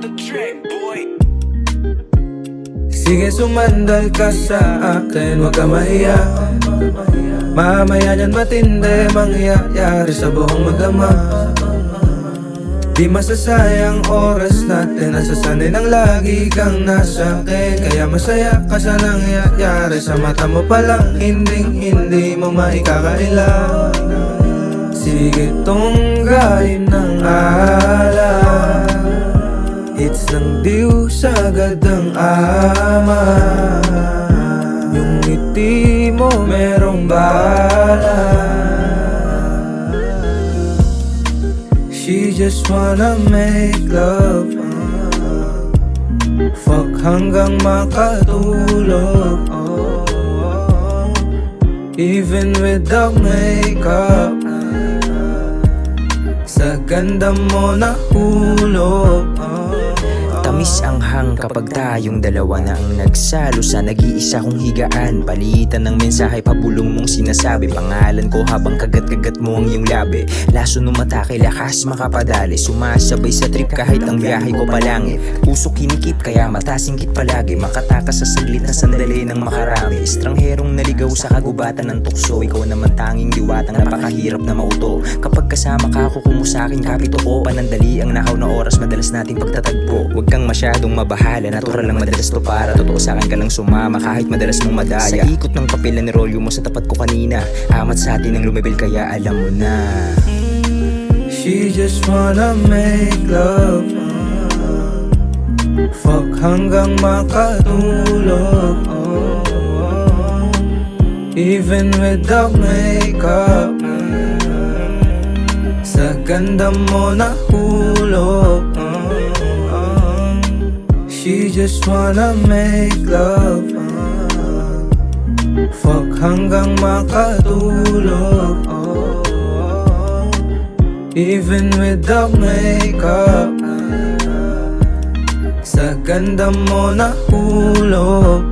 the track, boy. Sige sumandal ka sa akin, huwag ka mahiya. Mamaya niyan matindi mangyayari sa buong magdama. Di masasayang oras natin, nasasanay nang lagi kang nasa akin. Kaya masaya ka sa nangyayari, sa mata mo palang hindi mo maikakaila. Sige tunggain ng ala, hits ng diw sagad ang ama. Yung ngiti mo merong bala. She just wanna make love, fuck hanggang makatulog, even without makeup. Sa ganda mo nahulog. Tamis ang hang kapag tayong dalawa na ang nagsalo sa nag-iisa kong higaan. Palitan ng mensahe, pabulong mong sinasabi pangalan ko habang kagat-kagat mo ang iyong labi. Laso ng mata kay lakas makapadali, sumasabay sa trip kahit ang biyahe ko palangit. Puso kinikip kaya mata singkit palagi, makatakas sa saglit na sandali ng makarami. Estrangherong naligaw sa kagubatan ng tukso, ikaw naman tanging diwatang napakahirap na mauto. Kapag kasama ka ako kumusakin kapito ko, panandali ang nakaw na oras madalas nating pagtatagpo. Huwag kang masyadong mabahala, natural lang madalas to para totoo sa akin ka lang sumama kahit madalas mong madaya. Sa ikot ng papel na nirolyo mo sa tapat ko kanina, amat sa atin ang lumibil kaya alam mo na. She just wanna make love, fuck hanggang makatulog, even without makeup. Sa ganda mo nahulog. She just wanna make love, fuck hanggang makatulog, even without makeup. Sa ganda mo nahulog.